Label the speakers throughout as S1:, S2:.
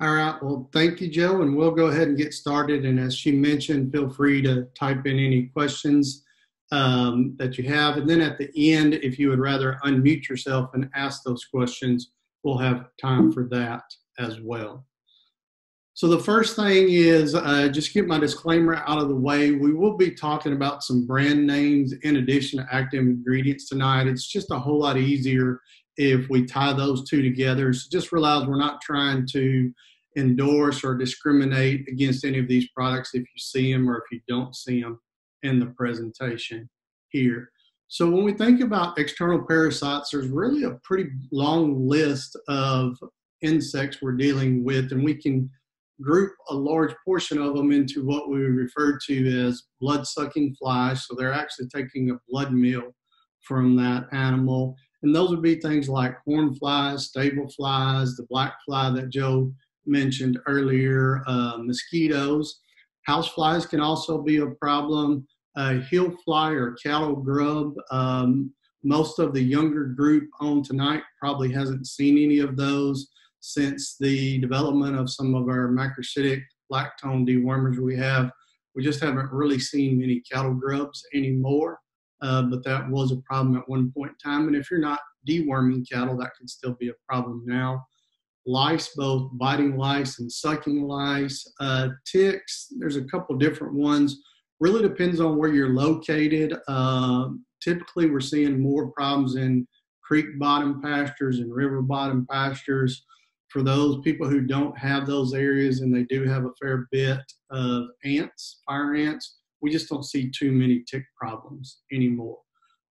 S1: All right, well, thank you, Joe, and we'll go ahead and get started. And as she mentioned, feel free to type in any questions that you have. And then at the end, if you would rather unmute yourself and ask those questions, we'll have time for that as well. So the first thing is just get my disclaimer out of the way. We will be talking about some brand names in addition to active ingredients tonight. It's just a whole lot easier if we tie those two together. So just realize we're not trying to endorse or discriminate against any of these products if you see them or if you don't see them in the presentation here. So when we think about external parasites, there's really a pretty long list of insects we're dealing with, and we can group a large portion of them into what we refer to as blood-sucking flies. So they're actually taking a blood meal from that animal. And those would be things like horn flies, stable flies, the black fly that Joe mentioned earlier, mosquitoes. House flies can also be a problem. Hill fly or cattle grub. Most of the younger group on tonight probably hasn't seen any of those since the development of some of our macrocyclic lactone dewormers we have. We just haven't really seen many cattle grubs anymore, but that was a problem at one point in time. And if you're not deworming cattle, that can still be a problem now. Lice, both biting lice and sucking lice. Ticks, there's a couple different ones. Really depends on where you're located. Typically, we're seeing more problems in creek bottom pastures and river bottom pastures. For those people who don't have those areas and they do have a fair bit of ants, fire ants, we just don't see too many tick problems anymore.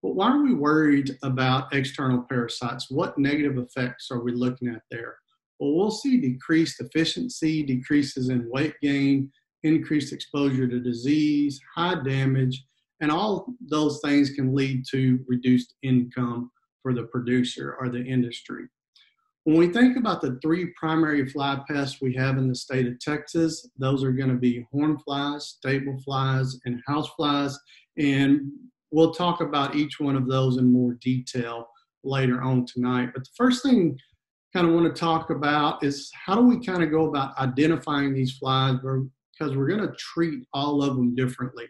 S1: But why are we worried about external parasites? What negative effects are we looking at there? Well, we'll see decreased efficiency, decreases in weight gain, increased exposure to disease, high damage, and all those things can lead to reduced income for the producer or the industry. When we think about the three primary fly pests we have in the state of Texas, those are going to be horn flies, stable flies, and house flies. And we'll talk about each one of those in more detail later on tonight. But the first thing I kind of want to talk about is how do we kind of go about identifying these flies, because we're going to treat all of them differently.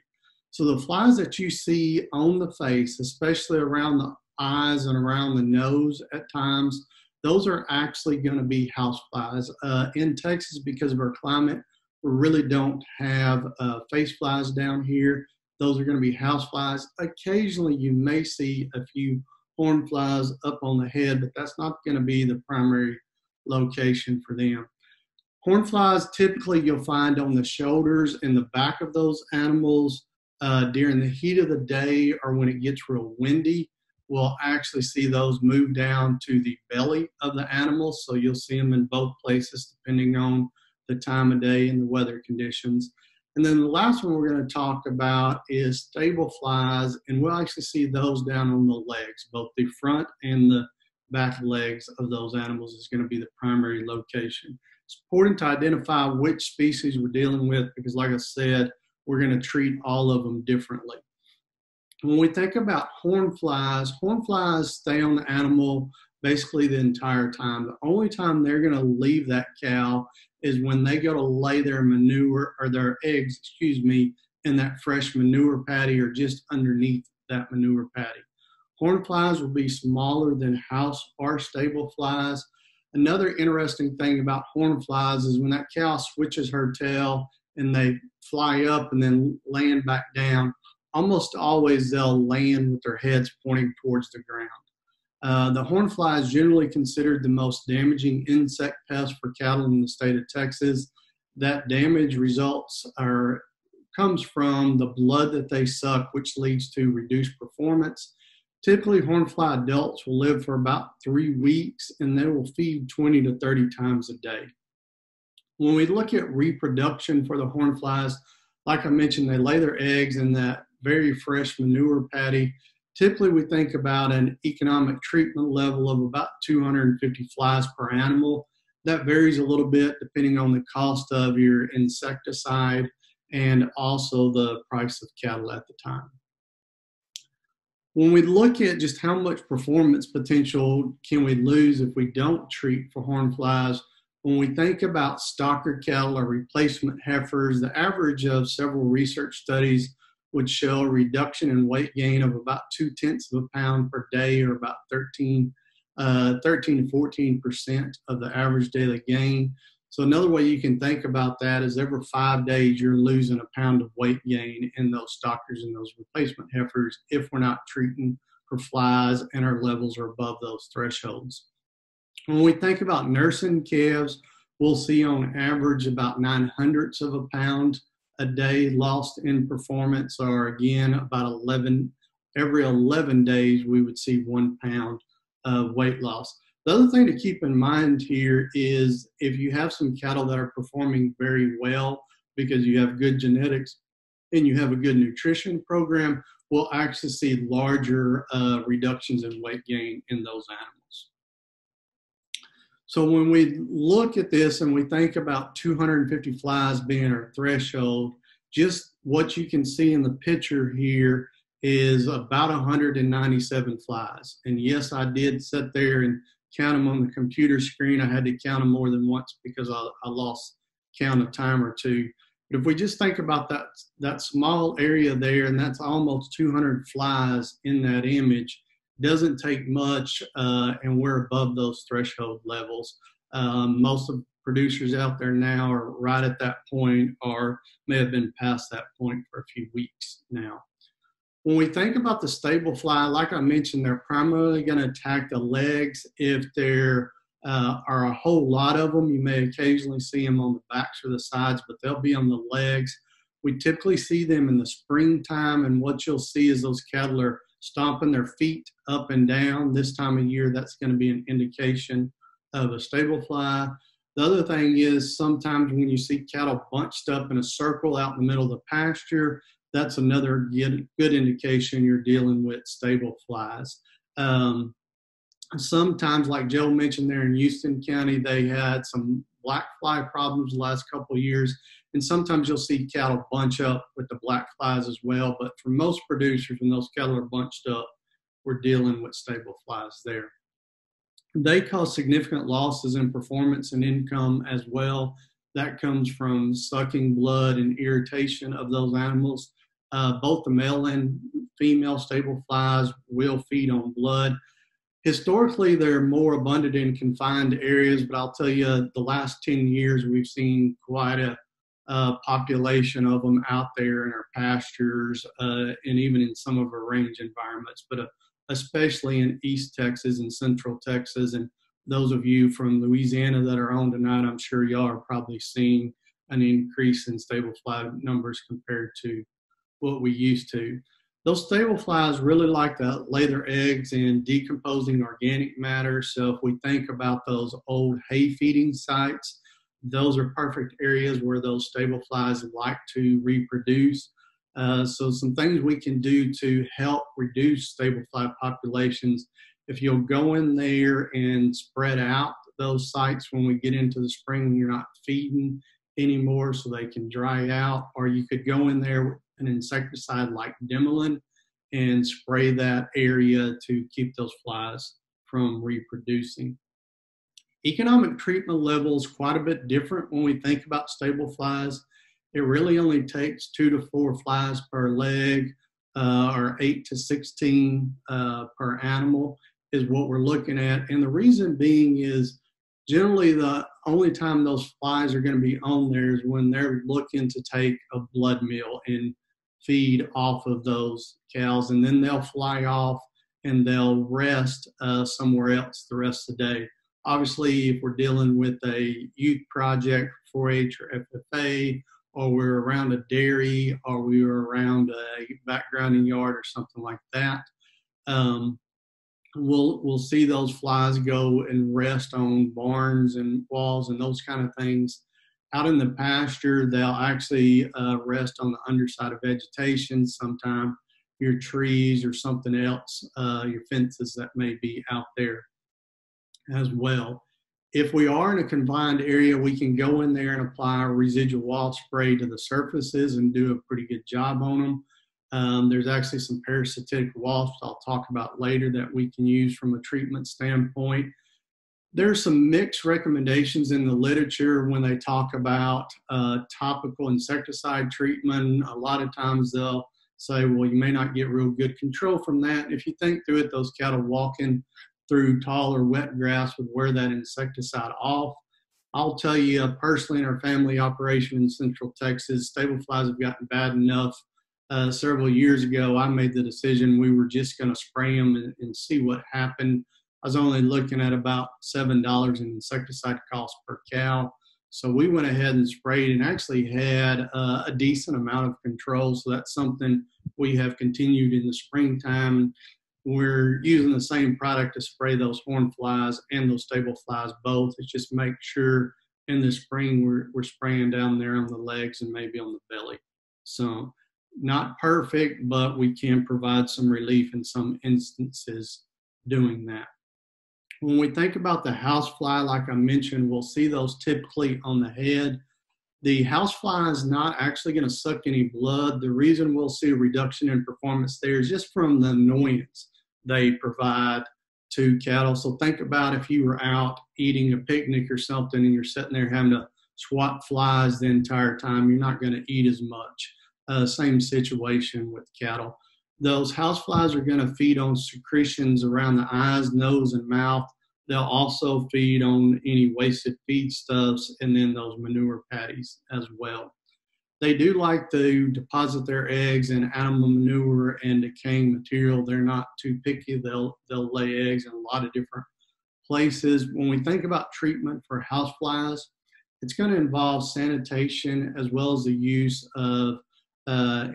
S1: So the flies that you see on the face, especially around the eyes and around the nose at times, those are actually going to be house flies. In Texas, because of our climate, we really don't have face flies down here. Those are going to be house flies. Occasionally, you may see a few horn flies up on the head, but that's not going to be the primary location for them. Horn flies, typically you'll find on the shoulders and the back of those animals during the heat of the day or when it gets real windy. We'll actually see those move down to the belly of the animal. So you'll see them in both places depending on the time of day and the weather conditions. And then the last one we're going to talk about is stable flies, and we'll actually see those down on the legs. Both the front and the back legs of those animals is going to be the primary location. It's important to identify which species we're dealing with because, like I said, we're going to treat all of them differently. When we think about horn flies stay on the animal basically the entire time. The only time they're going to leave that cow is when they go to lay their manure or their eggs, in that fresh manure patty or just underneath that manure patty. Horn flies will be smaller than house or stable flies. Another interesting thing about horn flies is when that cow switches her tail and they fly up and then land back down, almost always they'll land with their heads pointing towards the ground. The horn fly is generally considered the most damaging insect pest for cattle in the state of Texas. That damage comes from the blood that they suck, which leads to reduced performance. Typically, horn fly adults will live for about 3 weeks, and they will feed 20 to 30 times a day. When we look at reproduction for the horn flies, like I mentioned, they lay their eggs in that very fresh manure patty. Typically, we think about an economic treatment level of about 250 flies per animal. That varies a little bit depending on the cost of your insecticide and also the price of cattle at the time. When we look at just how much performance potential can we lose if we don't treat for horn flies, When we think about stocker cattle or replacement heifers, the average of several research studies would show a reduction in weight gain of about 0.2 of a pound per day, or about 13 to 14% of the average daily gain. So another way you can think about that is every 5 days you're losing a pound of weight gain in those stockers and those replacement heifers if we're not treating for flies and our levels are above those thresholds. When we think about nursing calves, we'll see on average about 0.09 of a pound a day lost in performance, or again, about every 11 days we would see 1 pound of weight loss. The other thing to keep in mind here is if you have some cattle that are performing very well because you have good genetics and you have a good nutrition program, we'll actually see larger reductions in weight gain in those animals. So when we look at this and we think about 250 flies being our threshold, just what you can see in the picture here is about 197 flies. And yes, I did sit there and count them on the computer screen. I had to count them more than once because I lost count a time or two. But if we just think about that small area there, and that's almost 200 flies in that image, doesn't take much, and we're above those threshold levels. Most of the producers out there now are right at that point, or may have been past that point for a few weeks now. When we think about the stable fly, like I mentioned, they're primarily going to attack the legs. If there are a whole lot of them, you may occasionally see them on the backs or the sides, but they'll be on the legs. We typically see them in the springtime, and what you'll see is those cattle are stomping their feet up and down. This time of year, that's going to be an indication of a stable fly. The other thing is sometimes when you see cattle bunched up in a circle out in the middle of the pasture, that's another good indication you're dealing with stable flies. Sometimes, like Joe mentioned there in Houston County, they had some black fly problems the last couple of years. And sometimes you'll see cattle bunch up with the black flies as well. But for most producers, when those cattle are bunched up, we're dealing with stable flies there. They cause significant losses in performance and income as well. That comes from sucking blood and irritation of those animals. Both the male and female stable flies will feed on blood. Historically, they're more abundant in confined areas, but I'll tell you, the last 10 years, we've seen quite a population of them out there in our pastures and even in some of our range environments, but especially in East Texas and Central Texas. And those of you from Louisiana that are on tonight, I'm sure y'all are probably seeing an increase in stable fly numbers compared to what we used to. Those stable flies really like to lay their eggs in decomposing organic matter. So if we think about those old hay feeding sites, those are perfect areas where those stable flies like to reproduce. So some things we can do to help reduce stable fly populations, if you'll go in there and spread out those sites when we get into the spring when you're not feeding anymore so they can dry out, or you could go in there with an insecticide like Dimilin and spray that area to keep those flies from reproducing. Economic treatment levels quite a bit different when we think about stable flies. It really only takes 2 to 4 flies per leg, or 8 to 16 per animal is what we're looking at. And the reason being is generally the only time those flies are going to be on there is when they're looking to take a blood meal and feed off of those cows, and then they'll fly off and they'll rest somewhere else the rest of the day. Obviously, if we're dealing with a youth project, 4-H or FFA, or we're around a dairy, or we were around a backgrounding yard or something like that, we'll see those flies go and rest on barns and walls and those kind of things. Out in the pasture, they'll actually rest on the underside of vegetation, sometime your trees or something else, your fences that may be out there as well. If we are in a confined area, we can go in there and apply a residual wasp spray to the surfaces and do a pretty good job on them. There's actually some parasitic wasps I'll talk about later that we can use from a treatment standpoint. There's some mixed recommendations in the literature when they talk about topical insecticide treatment. A lot of times they'll say, well, you may not get real good control from that. If you think through it, those cattle walking through tall or wet grass would wear that insecticide off. I'll tell you personally, in our family operation in Central Texas, stable flies have gotten bad enough. Several years ago, I made the decision we were just going to spray them and see what happened. I was only looking at about $7 in insecticide cost per cow. So we went ahead and sprayed and actually had a decent amount of control. So that's something we have continued in the springtime. We're using the same product to spray those horn flies and those stable flies both. It's just make sure in the spring we're spraying down there on the legs and maybe on the belly. So not perfect, but we can provide some relief in some instances doing that. When we think about the housefly, like I mentioned, we'll see those typically on the head. The housefly is not actually going to suck any blood. The reason we'll see a reduction in performance there is just from the annoyance they provide to cattle. So think about if you were out eating a picnic or something and you're sitting there having to swat flies the entire time, you're not going to eat as much. Same situation with cattle. Those houseflies are going to feed on secretions around the eyes, nose, and mouth. They'll also feed on any wasted feedstuffs and then those manure patties as well. They do like to deposit their eggs in animal manure and decaying material. They're not too picky. They'll lay eggs in a lot of different places. When we think about treatment for houseflies, it's going to involve sanitation as well as the use of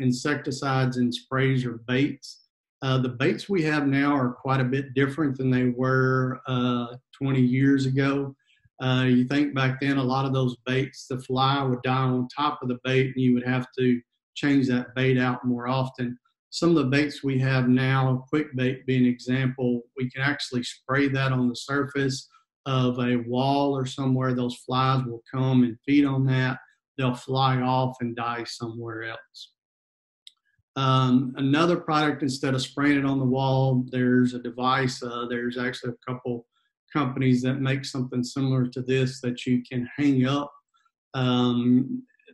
S1: insecticides and sprays or baits. The baits we have now are quite a bit different than they were 20 years ago. You think back then, a lot of those baits, the fly would die on top of the bait and you would have to change that bait out more often. Some of the baits we have now, quick bait being an example, we can actually spray that on the surface of a wall or somewhere. Those flies will come and feed on that. They'll fly off and die somewhere else. Another product, instead of spraying it on the wall, there's a device. There's actually a couple companies that make something similar to this that you can hang up.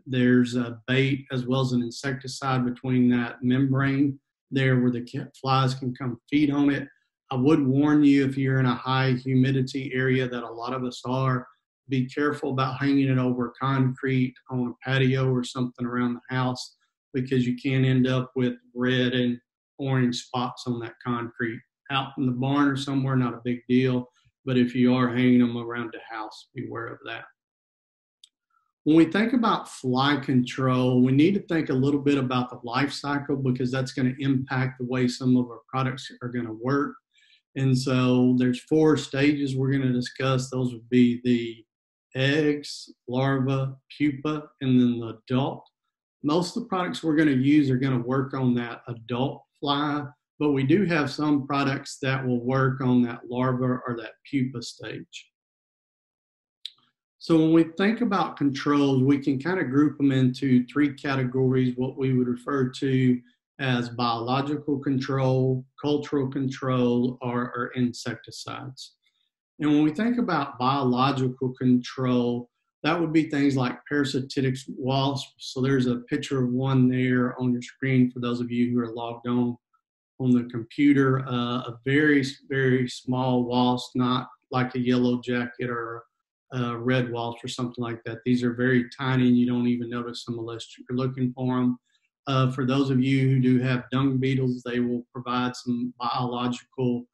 S1: There's a bait as well as an insecticide between that membrane there where the flies can come feed on it. I would warn you, if you're in a high humidity area that a lot of us are, be careful about hanging it over concrete on a patio or something around the house, because you can end up with red and orange spots on that concrete. Out in the barn or somewhere, not a big deal, but if you are hanging them around the house, beware of that. When we think about fly control, we need to think a little bit about the life cycle, because that's going to impact the way some of our products are going to work. And so there's 4 stages we're going to discuss. Those would be the eggs, larva, pupa, and then the adult. Most of the products we're going to use are going to work on that adult fly, but we do have some products that will work on that larva or that pupa stage. So when we think about controls, we can kind of group them into 3 categories, what we would refer to as biological control, cultural control, or insecticides. And when we think about biological control, that would be things like parasitic wasps. So there's a picture of one there on your screen for those of you who are logged on the computer. A very, very small wasp, not like a yellow jacket or a red wasp or something like that. These are very tiny and you don't even notice them unless you're looking for them. For those of you who do have dung beetles, they will provide some biological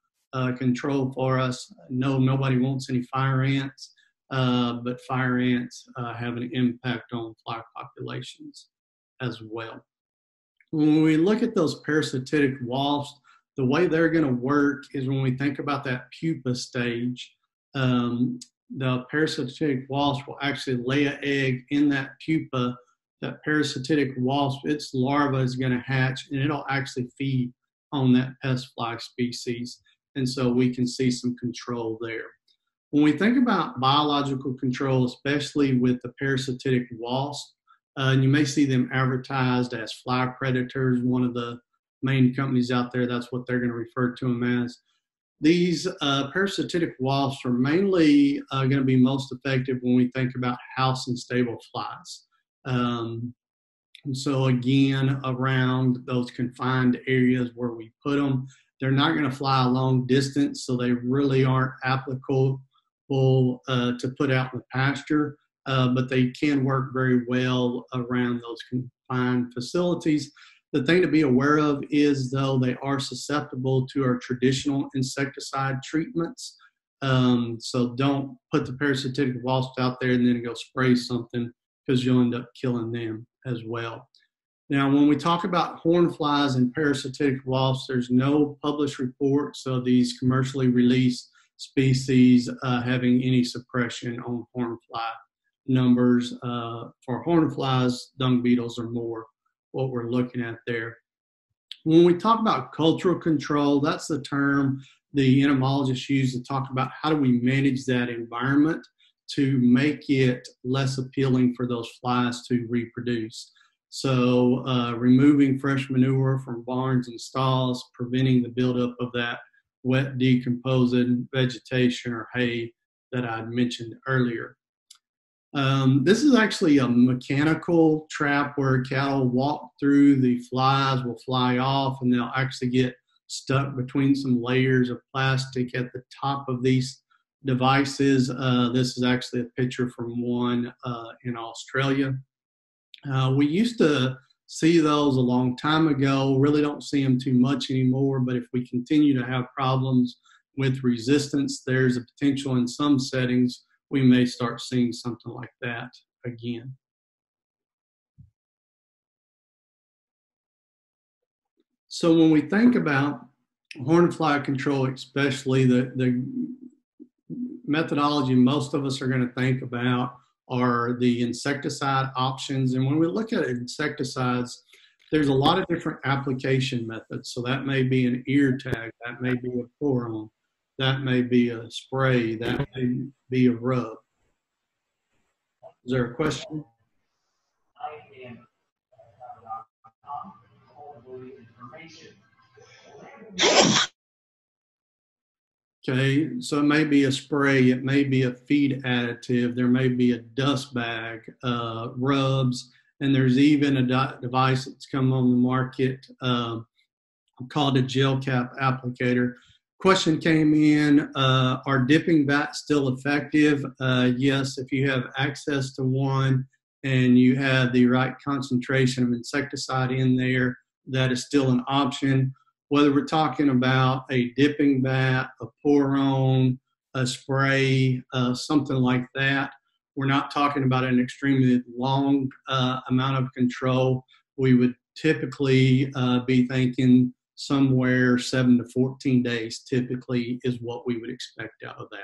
S1: control for us. No, nobody wants any fire ants. But fire ants have an impact on fly populations as well. When we look at those parasitic wasps, the way they're going to work is when we think about that pupa stage, the parasitic wasp will actually lay an egg in that pupa. That parasitic wasp, its larva is going to hatch and it'll actually feed on that pest fly species. And so we can see some control there. When we think about biological control, especially with the parasitic wasp, you may see them advertised as fly predators. One of the main companies out there, that's what they're going to refer to them as. These parasitic wasps are mainly going to be most effective when we think about house and stable flies. And so again, around those confined areas where we put them, they're not going to fly a long distance, so they really aren't applicable to put out in the pasture, but they can work very well around those confined facilities. The thing to be aware of is, though, they are susceptible to our traditional insecticide treatments. So don't put the parasitic wasps out there and then go spray something, because you'll end up killing them as well. Now, when we talk about horn flies and parasitic wasps, there's no published reports of these commercially released species having any suppression on horn fly numbers. For horn flies, dung beetles are more what we're looking at there. When we talk about cultural control, that's the term the entomologists use to talk about how do we manage that environment to make it less appealing for those flies to reproduce. So removing fresh manure from barns and stalls, preventing the buildup of that wet decomposing vegetation or hay that I mentioned earlier. This is actually a mechanical trap where cattle walk through, the flies will fly off, and they'll actually get stuck between some layers of plastic at the top of these devices. This is actually a picture from one in Australia. We used to see those a long time ago, really don't see them too much anymore, but if we continue to have problems with resistance, there's a potential in some settings we may start seeing something like that again. So when we think about horn fly control, especially the methodology most of us are going to think about are the insecticide options. And when we look at insecticides, there's a lot of different application methods. So that may be an ear tag, that may be a pour-on, that may be a spray, that may be a rub. Is there a question? Okay, so it may be a spray, it may be a feed additive, there may be a dust bag, rubs, and there's even a device that's come on the market called a gel cap applicator. Question came in, are dipping bats still effective? Yes, if you have access to one and you have the right concentration of insecticide in there, that is still an option. Whether we're talking about a dipping bat, a pour-on, a spray, something like that, we're not talking about an extremely long amount of control. We would typically be thinking somewhere 7 to 14 days typically is what we would expect out of that.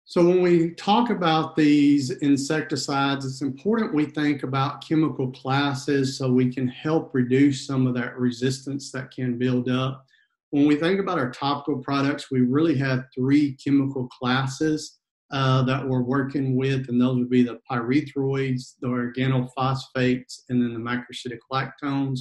S1: So when we talk about these insecticides, it's important we think about chemical classes so we can help reduce some of that resistance that can build up. When we think about our topical products, we really have 3 chemical classes that we're working with, and those would be the pyrethroids, the organophosphates, and then the macrocyclic lactones.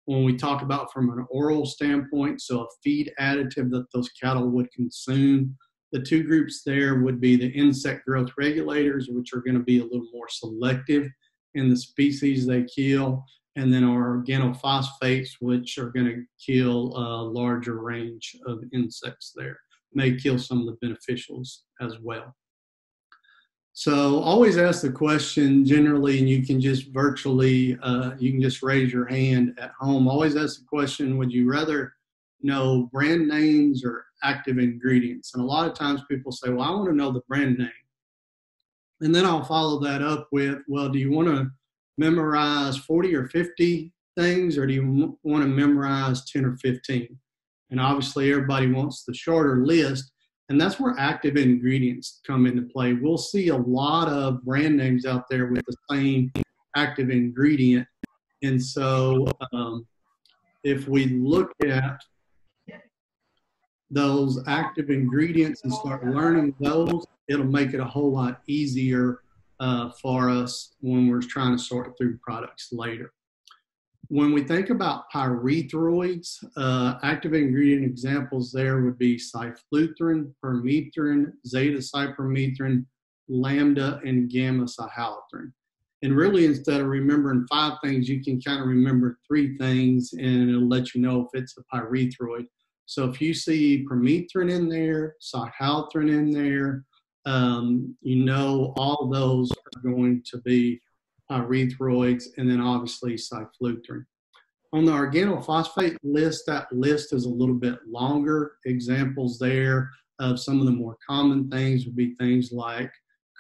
S1: When we talk about from an oral standpoint, so a feed additive that those cattle would consume, the 2 groups there would be the insect growth regulators, which are going to be a little more selective in the species they kill, and then our organophosphates, which are going to kill a larger range of insects there. May kill some of the beneficials as well. So always ask the question generally, and you can just virtually, you can just raise your hand at home. Always ask the question, would you rather know brand names or active ingredients? And a lot of times people say, well, I want to know the brand name. And then I'll follow that up with, well, do you want to memorize 40 or 50 things, or do you want to memorize 10 or 15? And obviously everybody wants the shorter list, and that's where active ingredients come into play. We'll see a lot of brand names out there with the same active ingredient. And so if we look at those active ingredients and start learning those, it'll make it a whole lot easier for us when we're trying to sort through products later. When we think about pyrethroids, active ingredient examples there would be cyfluthrin, permethrin, zeta-cypermethrin, lambda, and gamma-cyhalothrin. And really, instead of remembering 5 things, you can kind of remember 3 things, and it'll let you know if it's a pyrethroid. So if you see permethrin in there, cyhalothrin in there, you know all those are going to be pyrethroids, and then obviously cyfluthrin. On the organophosphate list, that list is a little bit longer. Examples there of some of the more common things would be things like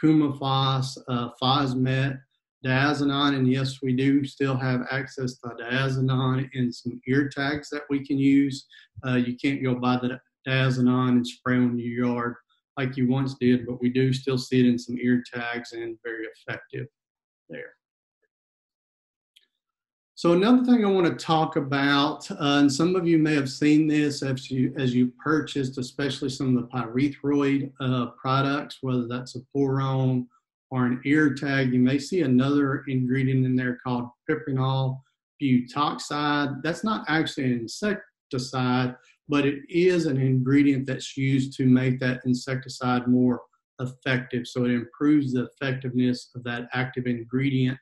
S1: coumaphos, phosmet, diazinon, and yes, we do still have access to diazinon and some ear tags that we can use. You can't go buy the diazinon and spray on your yard like you once did, but we do still see it in some ear tags and very effective there. So another thing I want to talk about, and some of you may have seen this as you purchased, especially some of the pyrethroid products, whether that's a pour-on or an ear tag, you may see another ingredient in there called piperonyl butoxide. That's not actually an insecticide, but it is an ingredient that's used to make that insecticide more effective. So it improves the effectiveness of that active ingredient.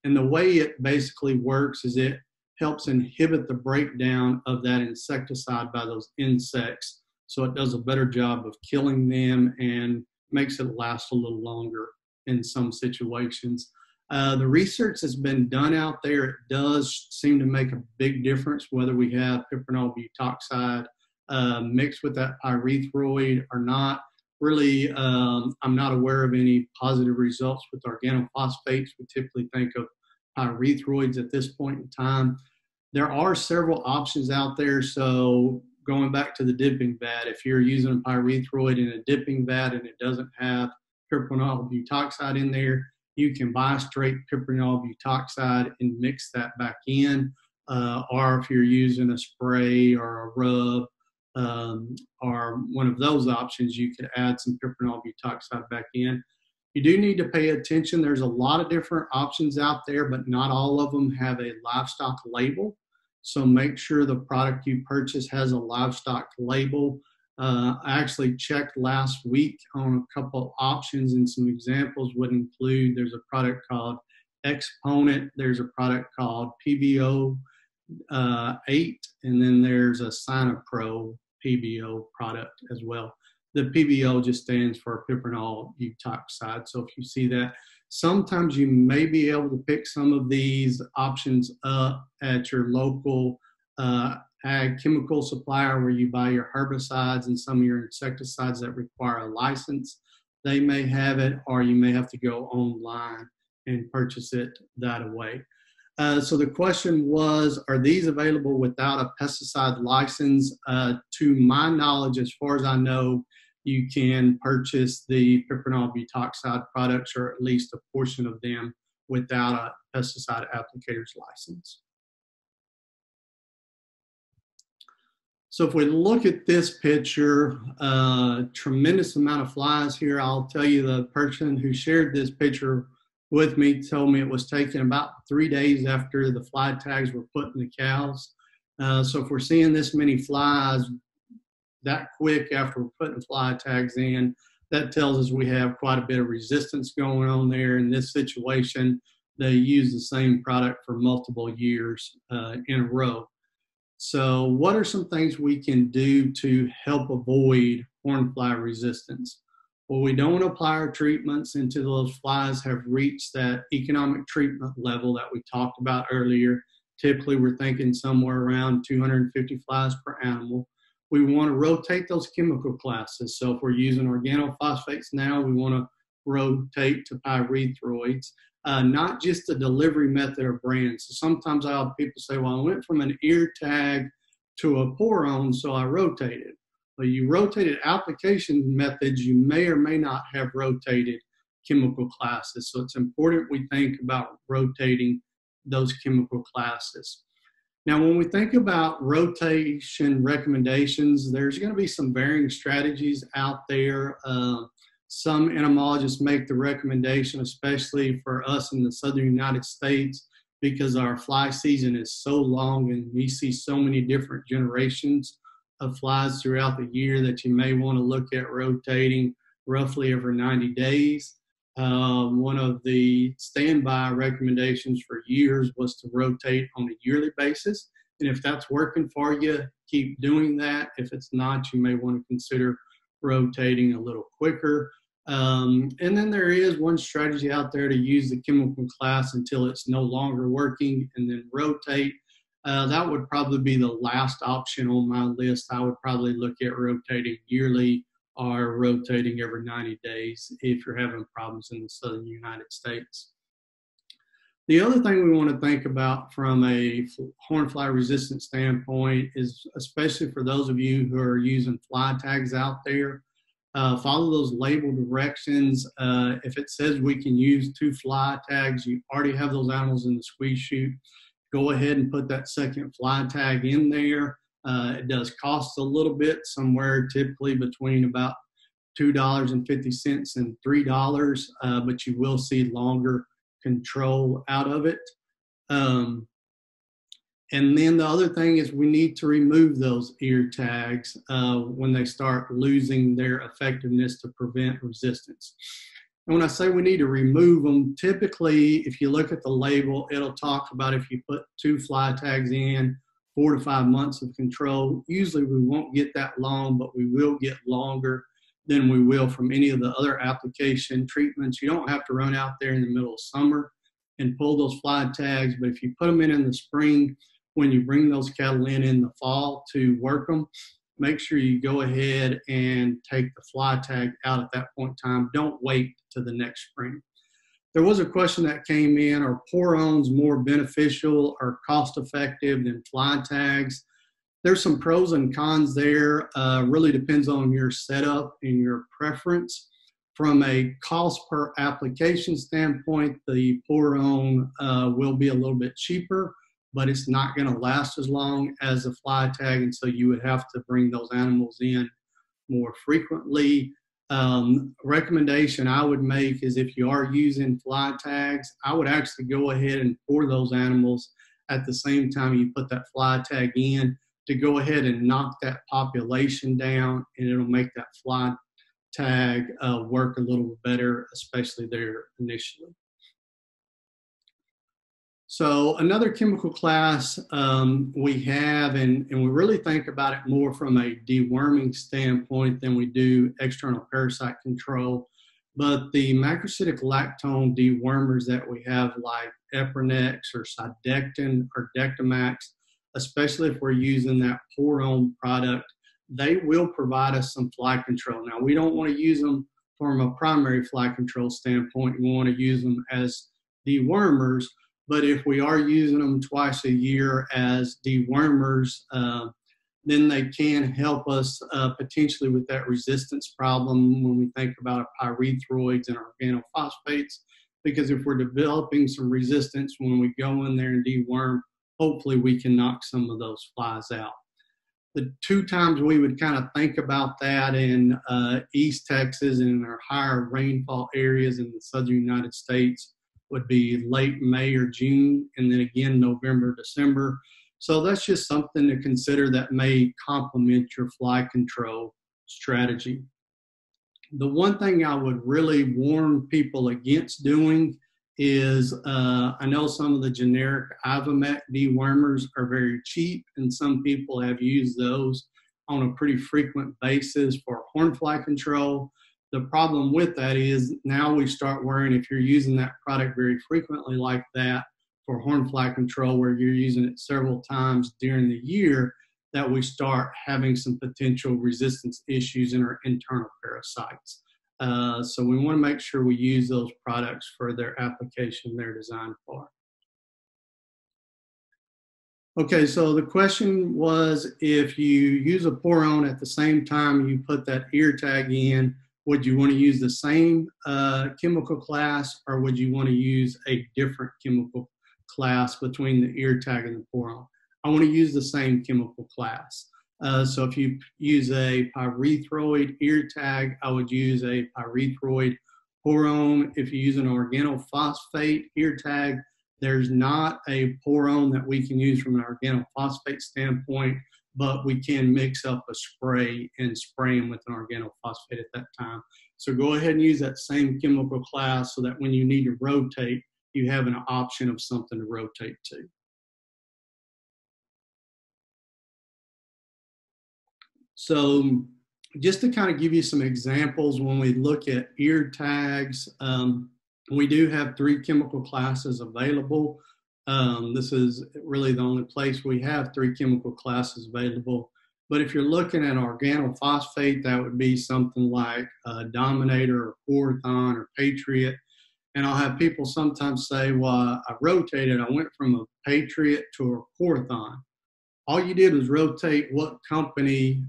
S1: And the way it basically works is it helps inhibit the breakdown of that insecticide by those insects. So it does a better job of killing them and makes it last a little longer in some situations. The research that's been done out there, it does seem to make a big difference whether we have piperonyl butoxide mixed with that pyrethroid or not. Really, I'm not aware of any positive results with organophosphates. We typically think of pyrethroids at this point in time. There are several options out there. So going back to the dipping vat, if you're using a pyrethroid in a dipping vat and it doesn't have piperonyl butoxide in there, you can buy straight piperonyl butoxide and mix that back in. Or if you're using a spray or a rub, or one of those options, you could add some piperonyl butoxide back in. You do need to pay attention. There's a lot of different options out there, but not all of them have a livestock label. So make sure the product you purchase has a livestock label. I actually checked last week on a couple options, and some examples would include, there's a product called Exponent, there's a product called PBO 8, and then there's a Sinopro PBO product as well. The PBO just stands for piperonyl butoxide. So if you see that, sometimes you may be able to pick some of these options up at your local ag chemical supplier where you buy your herbicides and some of your insecticides that require a license. They may have it, or you may have to go online and purchase it that way. So the question was, are these available without a pesticide license? To my knowledge, as far as I know, you can purchase the piperonyl butoxide products, or at least a portion of them, without a pesticide applicator's license. So if we look at this picture, tremendous amount of flies here. I'll tell you, the person who shared this picture with me told me it was taken about 3 days after the fly tags were put in the cows. So if we're seeing this many flies that quick after we're putting fly tags in, that tells us we have quite a bit of resistance going on there. In this situation, they use the same product for multiple years in a row. So what are some things we can do to help avoid horn fly resistance? Well, we don't apply our treatments until those flies have reached that economic treatment level that we talked about earlier. Typically, we're thinking somewhere around 250 flies per animal. We want to rotate those chemical classes. So if we're using organophosphates now, we want to rotate to pyrethroids, not just the delivery method or brand. So sometimes I'll have people say, well, I went from an ear tag to a pour-on, so I rotated. Well, you rotated application methods, you may or may not have rotated chemical classes. So it's important we think about rotating those chemical classes. Now, when we think about rotation recommendations, there's going to be some varying strategies out there. Some entomologists make the recommendation, especially for us in the southern United States, because our fly season is so long and we see so many different generations of flies throughout the year, that you may want to look at rotating roughly every 90 days. One of the standby recommendations for years was to rotate on a yearly basis. And if that's working for you, keep doing that. If it's not, you may want to consider rotating a little quicker. And then there is one strategy out there to use the chemical class until it's no longer working and then rotate. That would probably be the last option on my list. I would probably look at rotating yearly or rotating every 90 days if you're having problems in the southern United States. The other thing we want to think about from a hornfly resistant standpoint is, especially for those of you who are using fly tags out there, follow those label directions. If it says we can use 2 fly tags, you already have those animals in the squeeze chute, go ahead and put that second fly tag in there. It does cost a little bit, somewhere typically between about $2.50 and $3, but you will see longer control out of it. And then the other thing is we need to remove those ear tags when they start losing their effectiveness to prevent resistance. And when I say we need to remove them, typically if you look at the label, it'll talk about if you put 2 fly tags in, 4 to 5 months of control. Usually we won't get that long, but we will get longer than we will from any of the other application treatments. You don't have to run out there in the middle of summer and pull those fly tags, but if you put them in the spring, when you bring those cattle in the fall to work them, make sure you go ahead and take the fly tag out at that point in time. Don't wait to the next spring. There was a question that came in, are pour-ons more beneficial or cost-effective than fly tags? There's some pros and cons there. Really depends on your setup and your preference. From a cost per application standpoint, the pour-on will be a little bit cheaper, but it's not going to last as long as a fly tag, and so you would have to bring those animals in more frequently. Recommendation I would make is, if you are using fly tags, I would actually go ahead and pour those animals at the same time you put that fly tag in, to go ahead and knock that population down, and it'll make that fly tag work a little better, especially there initially. So another chemical class we have, and we really think about it more from a deworming standpoint than we do external parasite control, but the macrocyclic lactone dewormers that we have, like Epronex or Sidectin or Dectomax, especially if we're using that pour-on product, they will provide us some fly control. Now, we don't want to use them from a primary fly control standpoint. We want to use them as dewormers, but if we are using them twice a year as dewormers, then they can help us potentially with that resistance problem when we think about pyrethroids and organophosphates, because if we're developing some resistance when we go in there and deworm, hopefully we can knock some of those flies out. The 2 times we would kind of think about that in East Texas and in our higher rainfall areas in the southern United States would be late May or June, and then again November, December. So that's just something to consider that may complement your fly control strategy. The one thing I would really warn people against doing is, I know some of the generic Ivomec dewormers are very cheap, and some people have used those on a pretty frequent basis for hornfly control. The problem with that is now we start worrying, if you're using that product very frequently like that for hornfly control, where you're using it several times during the year, that we start having some potential resistance issues in our internal parasites. So we want to make sure we use those products for their application they're designed for. Okay, so the question was, if you use a pour-on at the same time you put that ear tag in, would you want to use the same chemical class, or would you want to use a different chemical class between the ear tag and the pour-on? I want to use the same chemical class. So if you use a pyrethroid ear tag, I would use a pyrethroid pour-on. If you use an organophosphate ear tag, there's not a pour-on that we can use from an organophosphate standpoint, but we can mix up a spray and spray them with an organophosphate at that time. So go ahead and use that same chemical class so that when you need to rotate, you have an option of something to rotate to. So just to kind of give you some examples, when we look at ear tags, we do have 3 chemical classes available. This is really the only place we have 3 chemical classes available. But if you're looking at organophosphate, that would be something like Dominator or Pour-ons or Patriot. And I'll have people sometimes say, well, I rotated. I went from a Patriot to a Pour-ons. All you did was rotate what company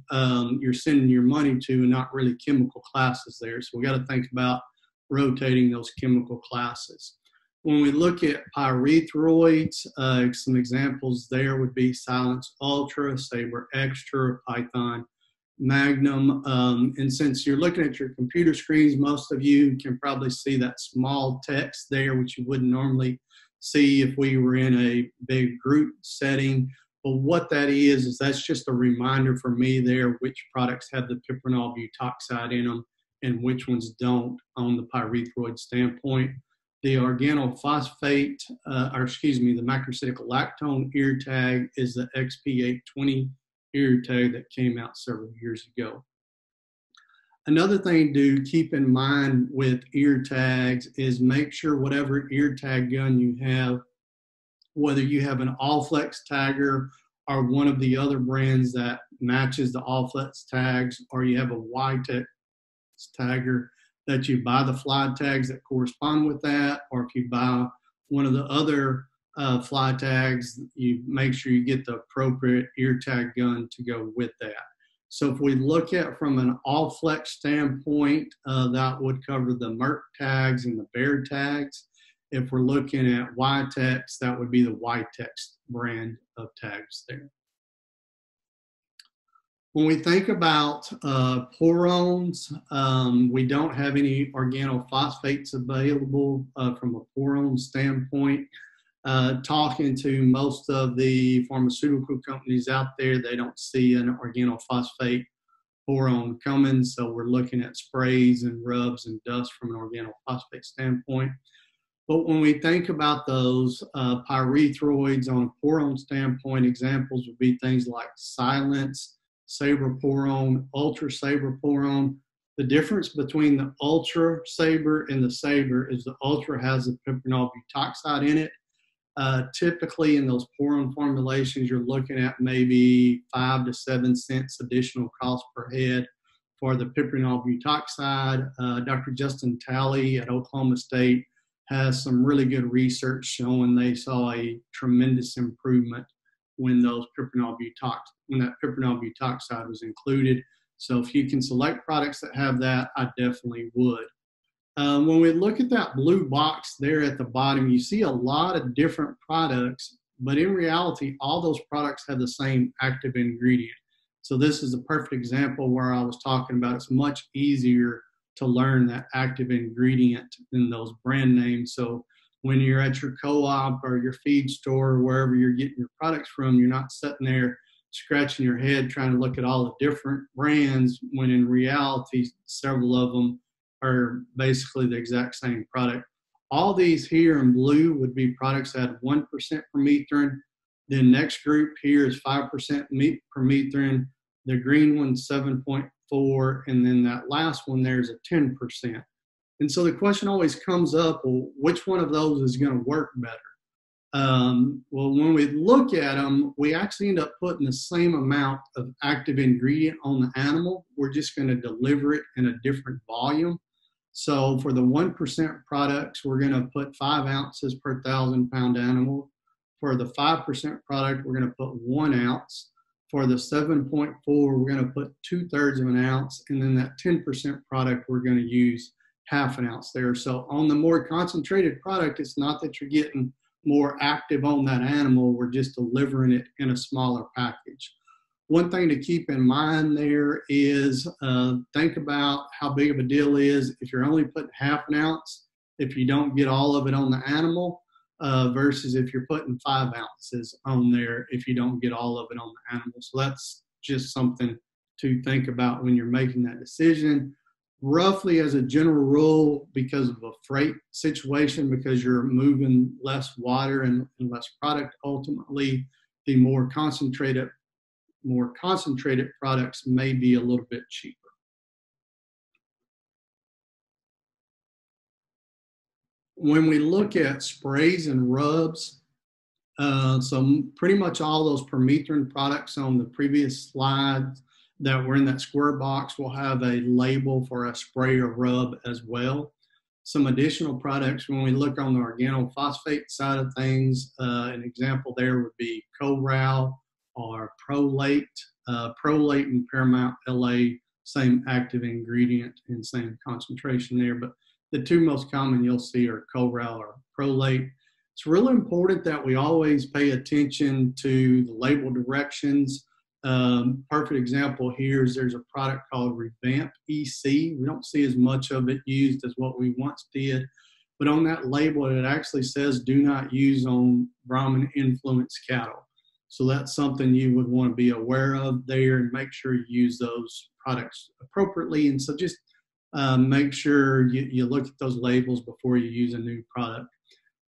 S1: you're sending your money to and not really chemical classes there. So we got to think about rotating those chemical classes. When we look at pyrethroids, some examples there would be Silence Ultra, Sabre Extra, Python Magnum. And since you're looking at your computer screens, most of you can probably see that small text there, which you wouldn't normally see if we were in a big group setting. But what that is that's just a reminder for me there which products have the piperonyl butoxide in them and which ones don't on the pyrethroid standpoint. The organophosphate, the macrocyclic lactone ear tag is the XP820 ear tag that came out several years ago. Another thing to keep in mind with ear tags is make sure whatever ear tag gun you have, whether you have an All-Flex tagger or one of the other brands that matches the All-Flex tags, or you have a Y-Tex tagger that you buy the fly tags that correspond with that, or if you buy one of the other fly tags, you make sure you get the appropriate ear tag gun to go with that. So if we look at from an All-Flex standpoint, that would cover the Merck tags and the Bear tags. If we're looking at Y-Tex, that would be the Y-Tex brand of tags there. When we think about pour-ons, we don't have any organophosphates available from a pour-on standpoint. Talking to most of the pharmaceutical companies out there, they don't see an organophosphate pour-on coming, so we're looking at sprays and rubs and dust from an organophosphate standpoint. But when we think about those pyrethroids on a pour-on standpoint, examples would be things like Silence, Sabre Pour-on, Ultra Sabre Pour-on. The difference between the Ultra Sabre and the Sabre is the Ultra has the piperonyl butoxide in it. Typically in those pour-on formulations, you're looking at maybe 5 to 7 cents additional cost per head for the piperonyl butoxide. Dr. Justin Talley at Oklahoma State has some really good research showing they saw a tremendous improvement when that piperonyl butoxide was included. So if you can select products that have that, I definitely would. When we look at that blue box there at the bottom, you see a lot of different products, but in reality, all those products have the same active ingredient. So this is a perfect example where I was talking about it's much easier to learn that active ingredient in those brand names. So when you're at your co-op or your feed store or wherever you're getting your products from, you're not sitting there scratching your head trying to look at all the different brands when in reality, several of them are basically the exact same product. All these here in blue would be products that have 1% permethrin. The next group here is 5% permethrin. The green one's 7.4, and then that last one there's a 10%. And so the question always comes up, well, which one of those is going to work better? Well, when we look at them, we actually end up putting the same amount of active ingredient on the animal. We're just going to deliver it in a different volume. So for the 1% products, we're going to put 5 ounces per 1,000 pound animal. For the 5% product, we're going to put 1 ounce. For the 7.4, we're going to put 2/3 of an ounce. And then that 10% product, we're going to use 1/2 an ounce there. So on the more concentrated product, it's not that you're getting more active on that animal, we're just delivering it in a smaller package. One thing to keep in mind there is think about how big of a deal is if you're only putting half an ounce, if you don't get all of it on the animal, versus if you're putting 5 ounces on there if you don't get all of it on the animal. So that's just something to think about when you're making that decision. Roughly as a general rule, because of a freight situation, because you're moving less water and less product, ultimately the more concentrated products may be a little bit cheaper. When we look at sprays and rubs, so pretty much all those permethrin products on the previous slide that were in that square box will have a label for a spray or rub as well. Some additional products, when we look on the organophosphate side of things, an example there would be Coral or Prolate. Prolate and Paramount LA, same active ingredient and same concentration there, but the two most common you'll see are Coral or Prolate. It's really important that we always pay attention to the label directions. Perfect example here is there's a product called Revamp EC. We don't see as much of it used as what we once did, but on that label it actually says do not use on Brahman influenced cattle. So that's something you would want to be aware of there and make sure you use those products appropriately. And so just make sure you look at those labels before you use a new product.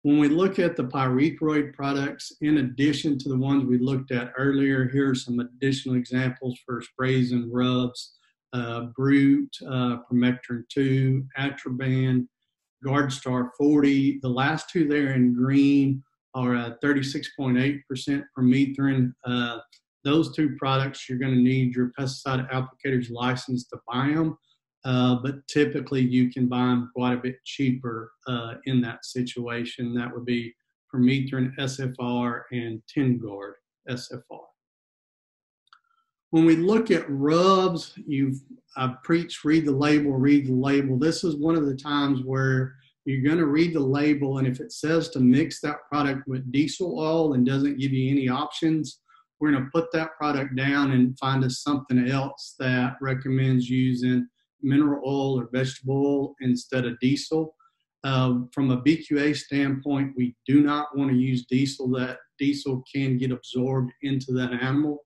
S1: When we look at the pyrethroid products, in addition to the ones we looked at earlier, here are some additional examples for sprays and rubs. Brute, Permethrin 2, Atraban, GuardStar 40. The last two there in green are 36.8% permethrin. Those two products, you're going to need your pesticide applicator's license to buy them. But typically you can buy them quite a bit cheaper in that situation. That would be permethrin SFR and Tengard SFR. When we look at rubs, I preach read the label, read the label. This is one of the times where you're going to read the label, and if it says to mix that product with diesel oil and doesn't give you any options, we're going to put that product down and find us something else that recommends using mineral oil or vegetable oil instead of diesel. From a BQA standpoint, we do not want to use diesel. That diesel can get absorbed into that animal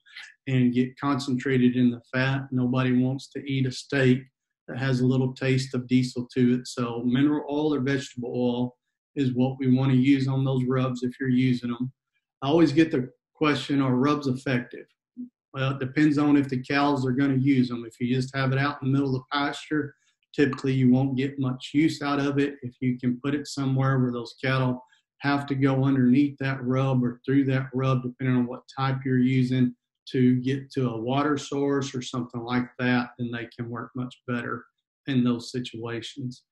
S1: and get concentrated in the fat. Nobody wants to eat a steak that has a little taste of diesel to it. So mineral oil or vegetable oil is what we want to use on those rubs if you're using them. I always get the question, are rubs effective? Well, it depends on if the cows are going to use them. If you just have it out in the middle of the pasture, typically you won't get much use out of it. If you can put it somewhere where those cattle have to go underneath that rub or through that rub, depending on what type you're using, to get to a water source or something like that, then they can work much better in those situations.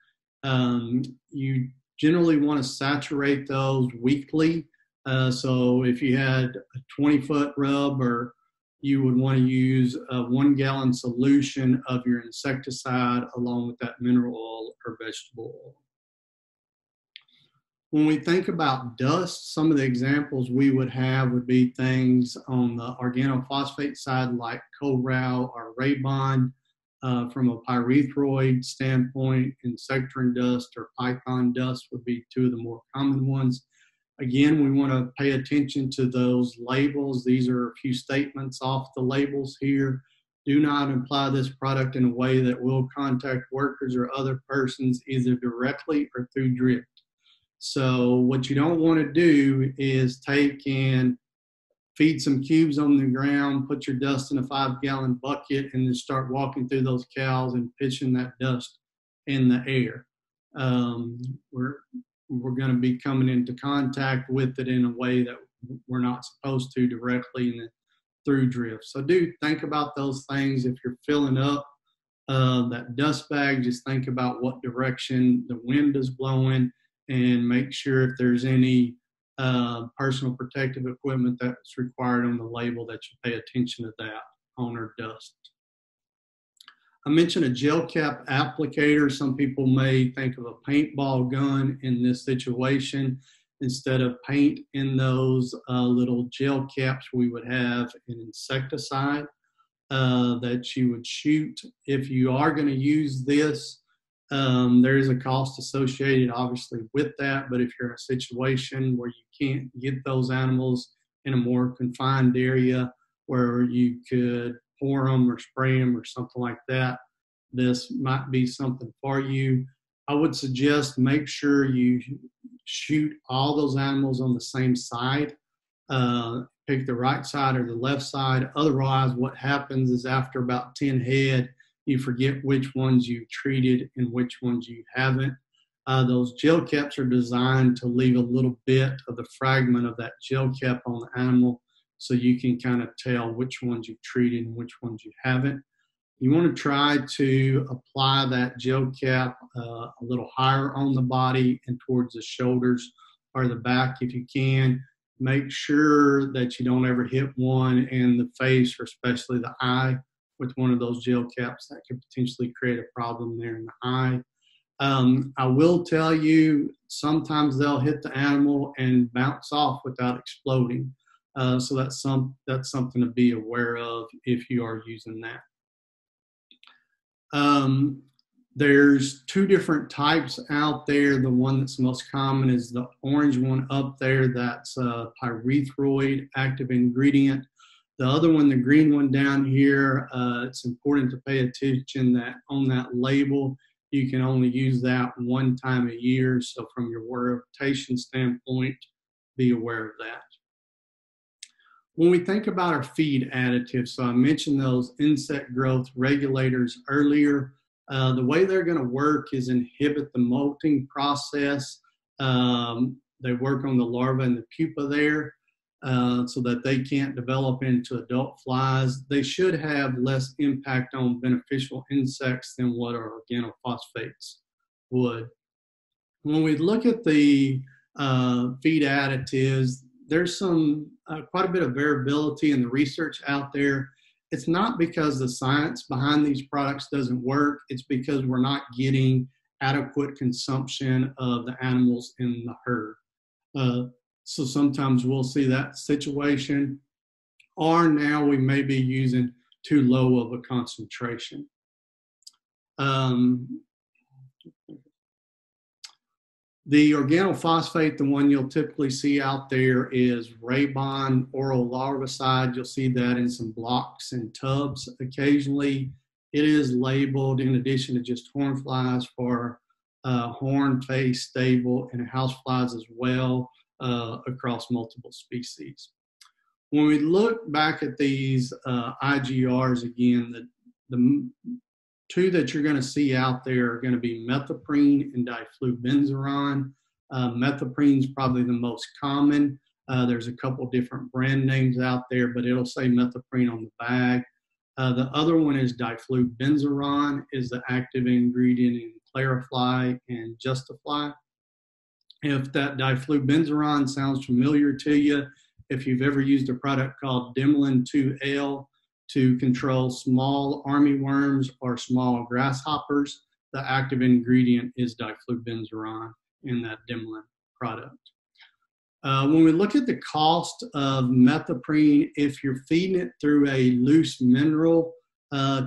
S1: You generally want to saturate those weekly. So if you had a 20-foot rub, or you would want to use a 1 gallon solution of your insecticide along with that mineral oil or vegetable oil. When we think about dust, some of the examples we would have would be things on the organophosphate side like Coral or Raybon. From a pyrethroid standpoint, insectrin dust or python dust would be two of the more common ones. Again, we want to pay attention to those labels. These are a few statements off the labels here. Do not apply this product in a way that will contact workers or other persons either directly or through drip. So what you don't want to do is take and feed some cubes on the ground, put your dust in a 5-gallon bucket, and then start walking through those cows and pitching that dust in the air. We're going to be coming into contact with it in a way that we're not supposed to directly through drift. So do think about those things. If you're filling up that dust bag, just think about what direction the wind is blowing and make sure if there's any personal protective equipment that's required on the label that you pay attention to that on our dust. I mentioned a gel cap applicator. Some people may think of a paintball gun in this situation. instead of paint in those little gel caps, we would have an insecticide that you would shoot. If you are going to use this, there is a cost associated obviously with that, but if you're in a situation where you can't get those animals in a more confined area where you could pour them or spray them or something like that, this might be something for you. I would suggest make sure you shoot all those animals on the same side. Pick the right side or the left side. Otherwise, what happens is after about 10 head, you forget which ones you treated and which ones you haven't. Those gel caps are designed to leave a little bit of the fragment of that gel cap on the animal so you can kind of tell which ones you've treated and which ones you haven't. You want to try to apply that gel cap a little higher on the body and towards the shoulders or the back if you can. Make sure that you don't ever hit one in the face or especially the eye with one of those gel caps. That could potentially create a problem there in the eye. I will tell you, sometimes they'll hit the animal and bounce off without exploding. So that's something to be aware of if you are using that. There's two different types out there. The one that's most common is the orange one up there. That's pyrethroid active ingredient. The other one, the green one down here, it's important to pay attention that on that label, you can only use that one time a year. So from your rotation standpoint, be aware of that. When we think about our feed additives, so I mentioned those insect growth regulators earlier. The way they're going to work is inhibit the molting process. They work on the larva and the pupa there so that they can't develop into adult flies. They should have less impact on beneficial insects than what our organophosphates would. When we look at the feed additives, there's some quite a bit of variability in the research out there. It's not because the science behind these products doesn't work. It's because we're not getting adequate consumption of the animals in the herd. So sometimes we'll see that situation, or now we may be using too low of a concentration. The organophosphate, the one you'll typically see out there is Rabon oral larvicide. You'll see that in some blocks and tubs occasionally. It is labeled, in addition to just horn flies, for horn, face, stable, and house flies as well across multiple species. When we look back at these IGRs again, the two that you're going to see out there are going to be methoprene and diflubenzuron. Methoprene is probably the most common. There's a couple different brand names out there, but it'll say methoprene on the bag. The other one is diflubenzuron, is the active ingredient in Clarifly and Justify. If that diflubenzuron sounds familiar to you, if you've ever used a product called Dimilin 2L, to control small armyworms or small grasshoppers, the active ingredient is diflubenzuron in that Dimilin product. When we look at the cost of methoprene, if you're feeding it through a loose mineral,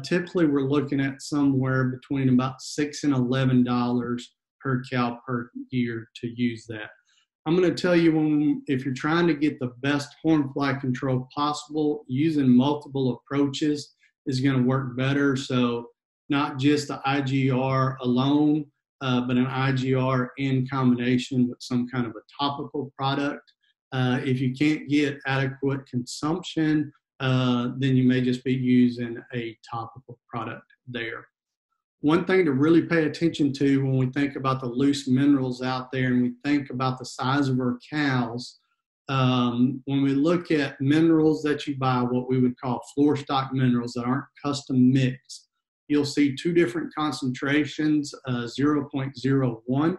S1: typically we're looking at somewhere between about $6 and $11 per cow per year to use that. I'm going to tell you, if you're trying to get the best hornfly control possible, using multiple approaches is going to work better. So not just the IGR alone, but an IGR in combination with some kind of a topical product. If you can't get adequate consumption, then you may just be using a topical product there. One thing to really pay attention to when we think about the loose minerals out there and we think about the size of our cows, when we look at minerals that you buy, what we would call floor stock minerals that aren't custom mixed, you'll see two different concentrations, 0.01.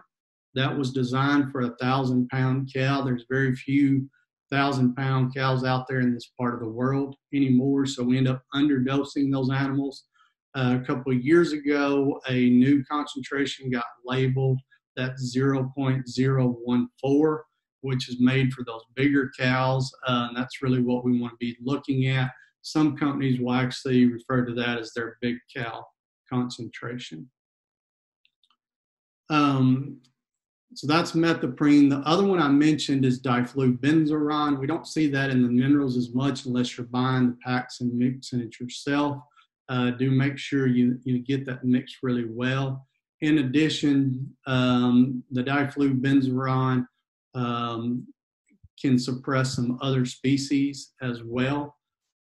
S1: That was designed for a 1,000-pound cow. There's very few 1,000-pound cows out there in this part of the world anymore, so we end up underdosing those animals. A couple of years ago, a new concentration got labeled. That's 0.014, which is made for those bigger cows. And that's really what we want to be looking at. Some companies will actually refer to that as their big cow concentration. So that's methoprene. The other one I mentioned is diflubenzuron. We don't see that in the minerals as much unless you're buying the packs and mixing it yourself. Do make sure you get that mixed really well. In addition, the diflubenzuron can suppress some other species as well.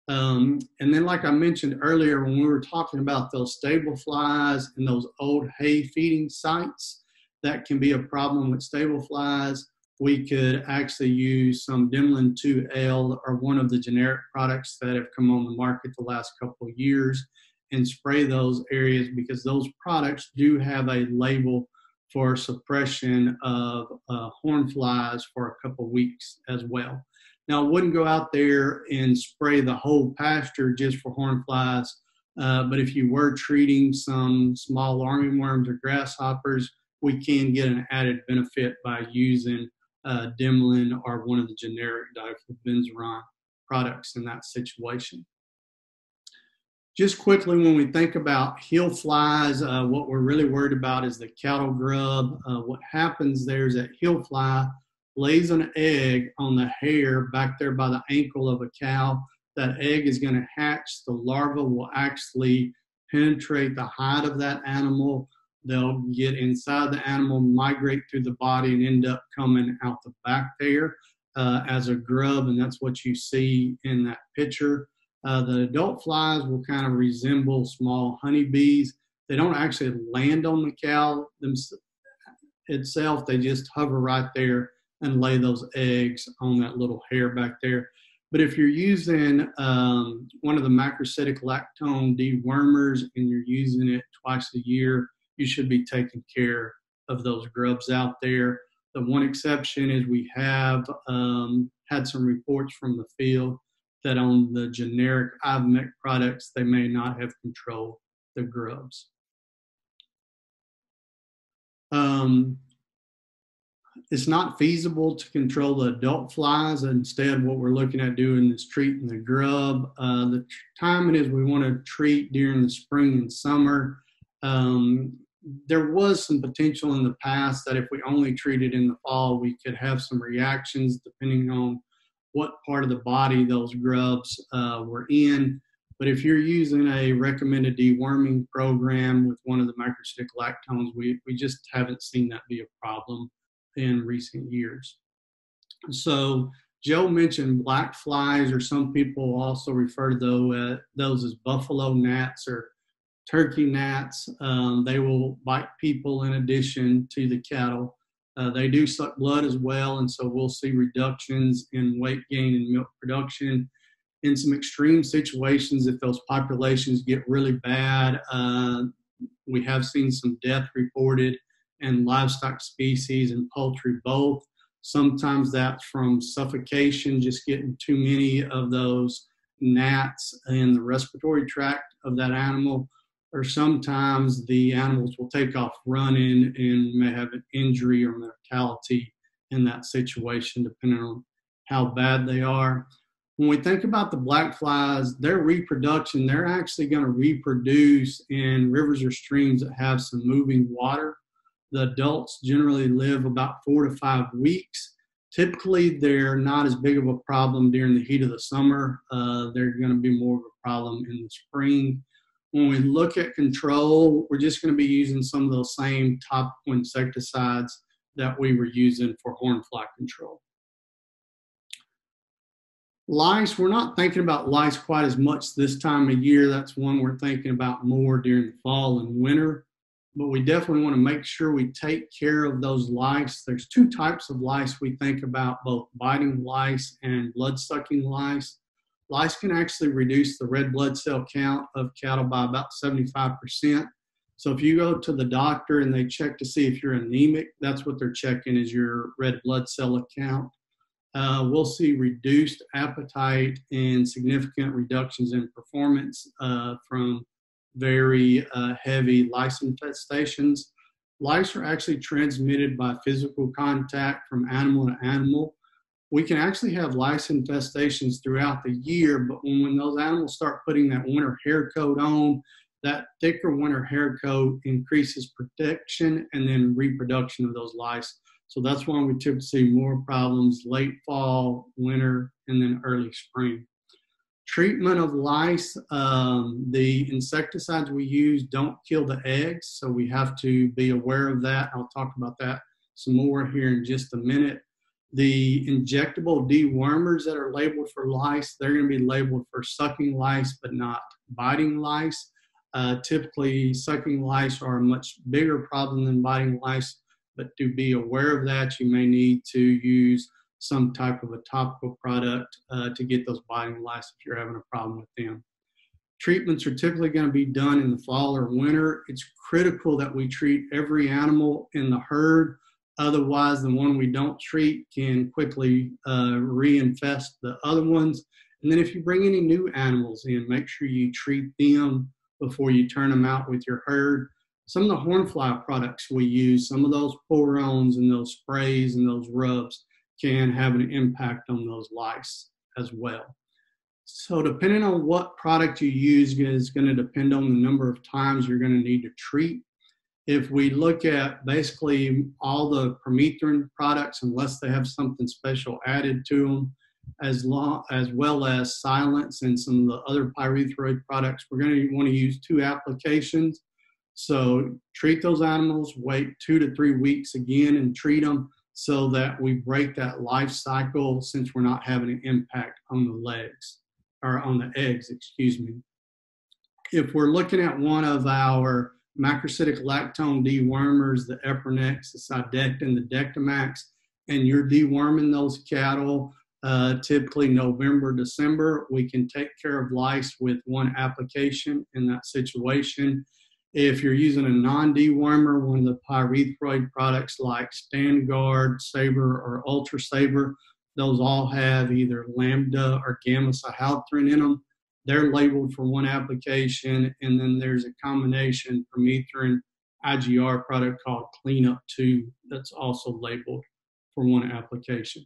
S1: And then, like I mentioned earlier, when we were talking about those stable flies and those old hay feeding sites, that can be a problem with stable flies. We could actually use some Dimlin 2L or one of the generic products that have come on the market the last couple of years and spray those areas, because those products do have a label for suppression of horn flies for a couple of weeks as well. Now, I wouldn't go out there and spray the whole pasture just for horn flies, but if you were treating some small armyworms or grasshoppers, we can get an added benefit by using Dimlin or one of the generic diflubenzuron products in that situation. Just quickly, when we think about hill flies, what we're really worried about is the cattle grub. What happens there is that hill fly lays an egg on the hair back there by the ankle of a cow. That egg is going to hatch. The larva will actually penetrate the hide of that animal. They'll get inside the animal, migrate through the body, and end up coming out the back there as a grub, and that's what you see in that picture. The adult flies will kind of resemble small honeybees. They don't actually land on the cow itself. They just hover right there and lay those eggs on that little hair back there. But if you're using one of the macrocyclic lactone dewormers and you're using it twice a year, you should be taking care of those grubs out there. The one exception is we have had some reports from the field that on the generic Ivomec products, they may not have controlled the grubs. It's not feasible to control the adult flies. Instead, what we're looking at doing is treating the grub. The timing is we want to treat during the spring and summer. There was some potential in the past that if we only treated in the fall, we could have some reactions depending on what part of the body those grubs were in. But if you're using a recommended deworming program with one of the macrocyclic lactones, we just haven't seen that be a problem in recent years. So Joe mentioned black flies, or some people also refer to those as buffalo gnats or turkey gnats. They will bite people in addition to the cattle. They do suck blood as well, and so we'll see reductions in weight gain and milk production. In some extreme situations, if those populations get really bad, we have seen some death reported in livestock species and poultry both. Sometimes that's from suffocation, just getting too many of those gnats in the respiratory tract of that animal, or sometimes the animals will take off running and may have an injury or mortality in that situation, depending on how bad they are. When we think about the black flies, their reproduction, they're actually going to reproduce in rivers or streams that have some moving water. The adults generally live about 4 to 5 weeks. Typically, they're not as big of a problem during the heat of the summer. They're going to be more of a problem in the spring. When we look at control, we're just going to be using some of those same topical insecticides that we were using for horn fly control. Lice, we're not thinking about lice quite as much this time of year. That's one we're thinking about more during the fall and winter. But we definitely want to make sure we take care of those lice. There's 2 types of lice we think about, both biting lice and blood-sucking lice. Lice can actually reduce the red blood cell count of cattle by about 75%. So if you go to the doctor and they check to see if you're anemic, that's what they're checking, is your red blood cell count. We'll see reduced appetite and significant reductions in performance from very heavy lice infestations. lice are actually transmitted by physical contact from animal to animal. We can actually have lice infestations throughout the year, but when those animals start putting that winter hair coat on, that thicker winter hair coat increases protection and then reproduction of those lice. So that's why we typically see more problems late fall, winter, and then early spring. Treatment of lice, the insecticides we use don't kill the eggs, so we have to be aware of that. I'll talk about that some more here in just a minute. The injectable dewormers that are labeled for lice, they're going to be labeled for sucking lice but not biting lice. Typically, sucking lice are a much bigger problem than biting lice, but to be aware of that, you may need to use some type of a topical product to get those biting lice if you're having a problem with them. Treatments are typically going to be done in the fall or winter. It's critical that we treat every animal in the herd. Otherwise, the one we don't treat can quickly reinfest the other ones. And then if you bring any new animals in, make sure you treat them before you turn them out with your herd. Some of the hornfly products we use, some of those pour-ons and those sprays and those rubs can have an impact on those lice as well. So depending on what product you use is going to depend on the number of times you're going to need to treat. If we look at basically all the permethrin products, unless they have something special added to them, as well as silence and some of the other pyrethroid products, we're going to want to use 2 applications. So treat those animals, wait 2 to 3 weeks again and treat them so that we break that life cycle since we're not having an impact on the legs, or on the eggs, excuse me. If we're looking at one of our macrocyclic lactone dewormers, the Epronex, the Cydectin, the Dectomax, and you're deworming those cattle, typically November, December, we can take care of lice with 1 application in that situation. If you're using a non-dewormer, one of the pyrethroid products like StandGuard, Sabre, or Ultra Sabre, those all have either lambda or gamma cyhalothrin in them. They're labeled for 1 application, and then there's a combination permethrin IGR product called Cleanup 2 that's also labeled for 1 application.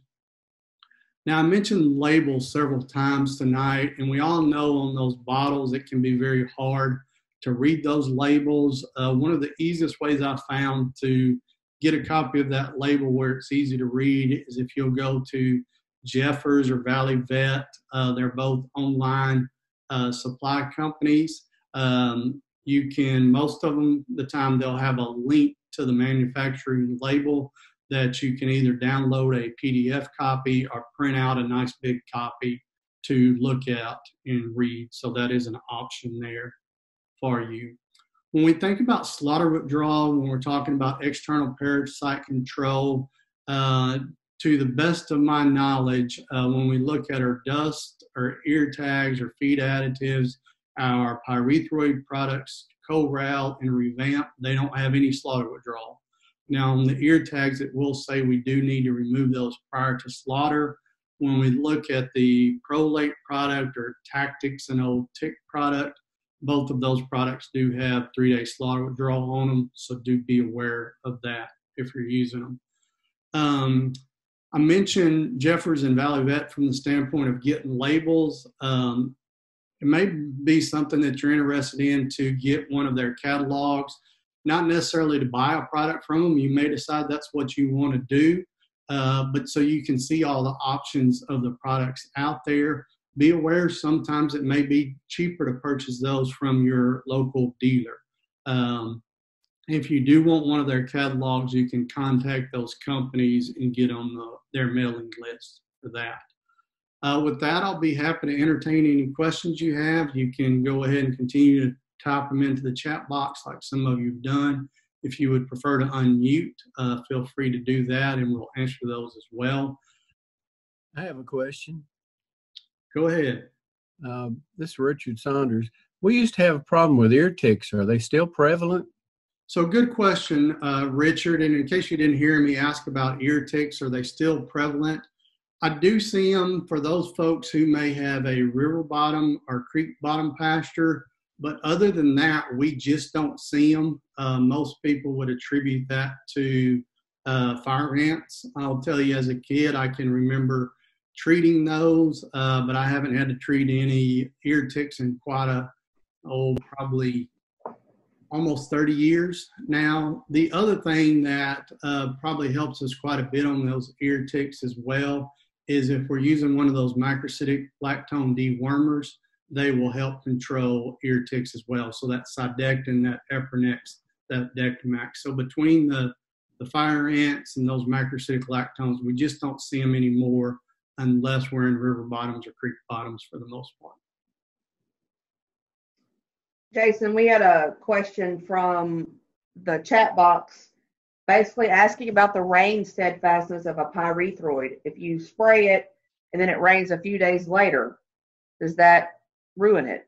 S1: Now, I mentioned labels several times tonight, and we all know on those bottles it can be very hard to read those labels. One of the easiest ways I found to get a copy of that label where it's easy to read is if you'll go to Jeffers or Valley Vet. They're both online supply companies. You can, most of them, the time they'll have a link to the manufacturing label that you can either download a PDF copy or print out a nice big copy to look at and read. So that is an option there for you. When we think about slaughter withdrawal, when we're talking about external parasite control, to the best of my knowledge, when we look at our dust, our ear tags, or feed additives, our pyrethroid products, Coral and Revamp, they don't have any slaughter withdrawal. Now, on the ear tags, it will say we do need to remove those prior to slaughter. When we look at the Prolate product or Tactics, an old tick product, both of those products do have 3-day slaughter withdrawal on them, so do be aware of that if you're using them. I mentioned Jeffers and Valley Vet from the standpoint of getting labels. It may be something that you're interested in to get one of their catalogs, not necessarily to buy a product from them. You may decide that's what you want to do, but so you can see all the options of the products out there. Be aware sometimes it may be cheaper to purchase those from your local dealer. If you do want one of their catalogs, you can contact those companies and get on their mailing list for that. With that, I'll be happy to entertain any questions you have. You can go ahead and continue to type them into the chat box like some of you have done. If you would prefer to unmute, feel free to do that, and we'll answer those as well.
S2: I have a question.
S1: Go ahead.
S2: This is Richard Saunders. We used to have a problem with ear ticks. Are they still prevalent?
S1: So good question, Richard. And in case you didn't hear me ask about ear ticks, are they still prevalent? I do see them for those folks who may have a river bottom or creek bottom pasture. But other than that, we just don't see them. Most people would attribute that to fire ants. I'll tell you, as a kid, I can remember treating those, but I haven't had to treat any ear ticks in quite probably almost 30 years now. The other thing that probably helps us quite a bit on those ear ticks as well is if we're using one of those macrocyclic lactone dewormers, they will help control ear ticks as well. So that Cydectin, that Epronex, that Dectomax. So between the fire ants and those macrocyclic lactones, we just don't see them anymore unless we're in river bottoms or creek bottoms for the most part.
S3: Jason, we had a question from the chat box basically asking about the rain steadfastness of a pyrethroid. If you spray it and then it rains a few days later, does that ruin it?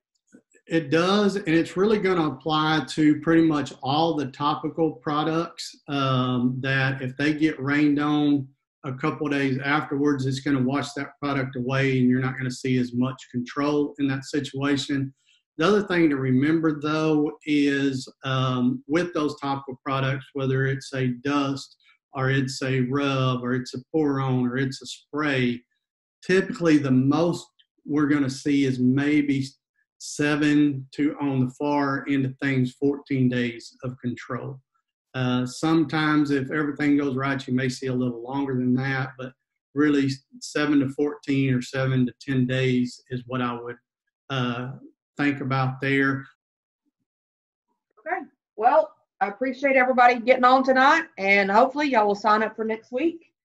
S1: It does, and it's really going to apply to pretty much all the topical products that if they get rained on a couple of days afterwards, it's going to wash that product away and you're not going to see as much control in that situation. The other thing to remember, though, is with those topical products, whether it's a dust or it's a rub or it's a pour-on or it's a spray, typically the most we're going to see is maybe 7 to, on the far end of things, 14 days of control. Sometimes if everything goes right, you may see a little longer than that, but really 7 to 14 or 7 to 10 days is what I would think about there.
S3: Okay. Well, I appreciate everybody getting on tonight, and hopefully y'all will sign up for next week.